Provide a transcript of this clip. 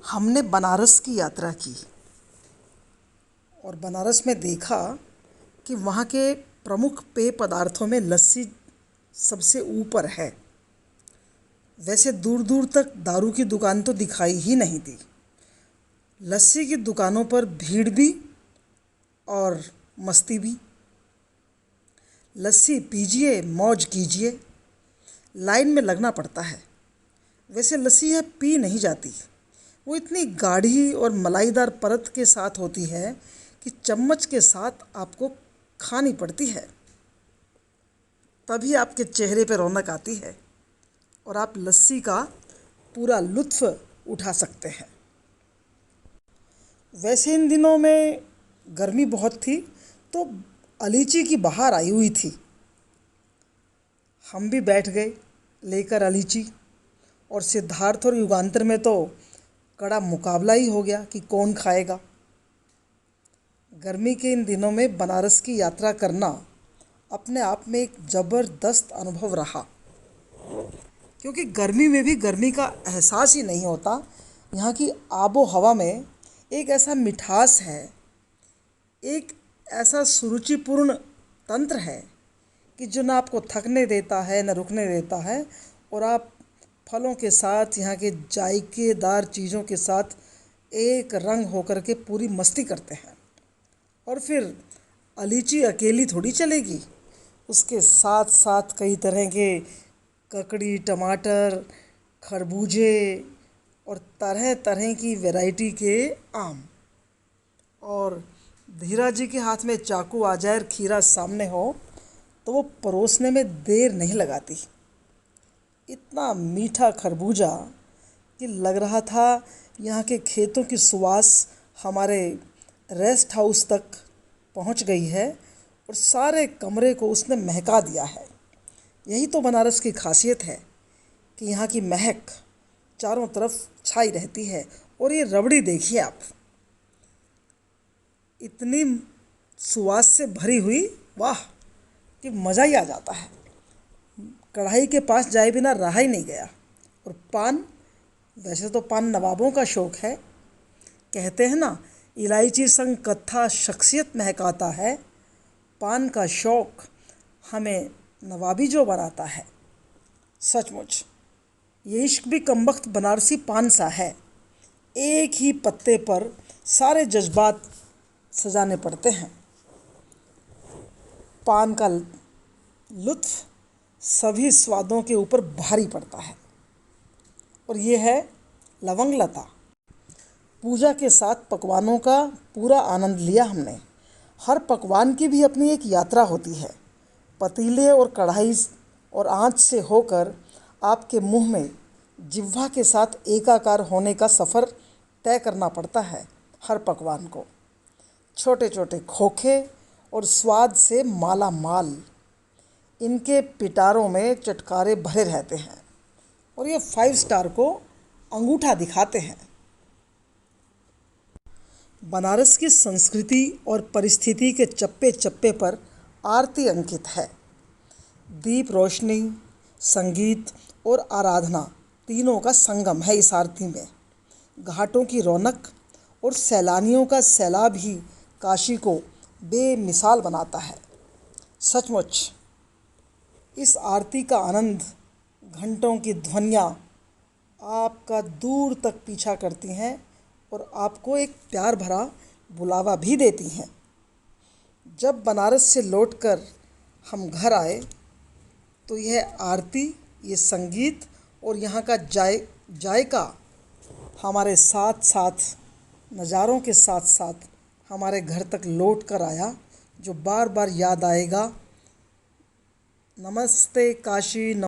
हमने बनारस की यात्रा की और बनारस में देखा कि वहाँ के प्रमुख पेय पदार्थों में लस्सी सबसे ऊपर है। वैसे दूर दूर तक दारू की दुकान तो दिखाई ही नहीं दी। लस्सी की दुकानों पर भीड़ भी और मस्ती भी। लस्सी पीजिए, मौज कीजिए। लाइन में लगना पड़ता है। वैसे लस्सी यहाँ पी नहीं जाती। वो इतनी गाढ़ी और मलाईदार परत के साथ होती है कि चम्मच के साथ आपको खानी पड़ती है, तभी आपके चेहरे पर रौनक आती है और आप लस्सी का पूरा लुत्फ़ उठा सकते हैं। वैसे इन दिनों में गर्मी बहुत थी तो अलीची की बहार आई हुई थी। हम भी बैठ गए लेकर अलीची, और सिद्धार्थ और युगांतर में तो कड़ा मुकाबला ही हो गया कि कौन खाएगा। गर्मी के इन दिनों में बनारस की यात्रा करना अपने आप में एक ज़बरदस्त अनुभव रहा, क्योंकि गर्मी में भी गर्मी का एहसास ही नहीं होता। यहाँ की आबो हवा में एक ऐसा मिठास है, एक ऐसा सुरुचिपूर्ण तंत्र है कि जो ना आपको थकने देता है न रुकने देता है, और आप फलों के साथ, यहाँ के जायकेदार चीज़ों के साथ एक रंग होकर के पूरी मस्ती करते हैं। और फिर अलीची अकेली थोड़ी चलेगी, उसके साथ साथ कई तरह के ककड़ी, टमाटर, खरबूजे और तरह तरह की वैरायटी के आम। और धीरा जी के हाथ में चाकू आ जाए और खीरा सामने हो तो वो परोसने में देर नहीं लगाती। इतना मीठा खरबूजा कि लग रहा था यहाँ के खेतों की सुवास हमारे रेस्ट हाउस तक पहुँच गई है और सारे कमरे को उसने महका दिया है। यही तो बनारस की खासियत है कि यहाँ की महक चारों तरफ छाई रहती है। और ये रबड़ी देखिए आप, इतनी सुवास से भरी हुई, वाह, कि मज़ा ही आ जाता है। कढ़ाई के पास जाए बिना रहा ही नहीं गया। और पान, वैसे तो पान नवाबों का शौक है। कहते हैं ना, इलायची संग कत्था शख्सियत महकाता है। पान का शौक हमें नवाबी जो बनाता है। सचमुच ये इश्क भी कमबख्त बनारसी पान सा है। एक ही पत्ते पर सारे जज्बात सजाने पड़ते हैं। पान का लुत्फ़ सभी स्वादों के ऊपर भारी पड़ता है। और ये है लवंग लता। पूजा के साथ पकवानों का पूरा आनंद लिया हमने। हर पकवान की भी अपनी एक यात्रा होती है। पतीले और कढ़ाई और आंच से होकर आपके मुंह में जिह्वा के साथ एकाकार होने का सफ़र तय करना पड़ता है हर पकवान को। छोटे छोटे खोखे और स्वाद से माला माल, इनके पिटारों में चटकारे भरे रहते हैं और ये 5 स्टार को अंगूठा दिखाते हैं। बनारस की संस्कृति और परिस्थिति के चप्पे चप्पे पर आरती अंकित है। दीप रोशनी, संगीत और आराधना तीनों का संगम है इस आरती में। घाटों की रौनक और सैलानियों का सैलाब ही काशी को बेमिसाल बनाता है। सचमुच इस आरती का आनंद, घंटों की ध्वनियाँ आपका दूर तक पीछा करती हैं और आपको एक प्यार भरा बुलावा भी देती हैं। जब बनारस से लौटकर हम घर आए तो यह आरती, ये संगीत और यहाँ का जायका हमारे साथ साथ, नज़ारों के साथ साथ हमारे घर तक लौट कर आया, जो बार बार याद आएगा। नमस्ते काशी।